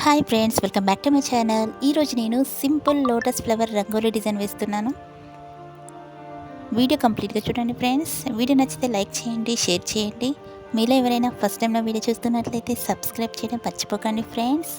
Hi friends, welcome back to my channel. ఈరోజు నేను simple lotus flower rangoli design వేస్తున్నాను. Video కంప్లీట్గా చూడండి ఫ్రెండ్స్. వీడియో నచ్చితే లైక్ చేయండి, షేర్ చేయండి. మీలో ఎవరైనా ఫస్ట్ టైం నా వీడియో చూస్తున్నట్లయితే సబ్స్క్రైబ్ చేయడం మర్చిపోకండి ఫ్రెండ్స్.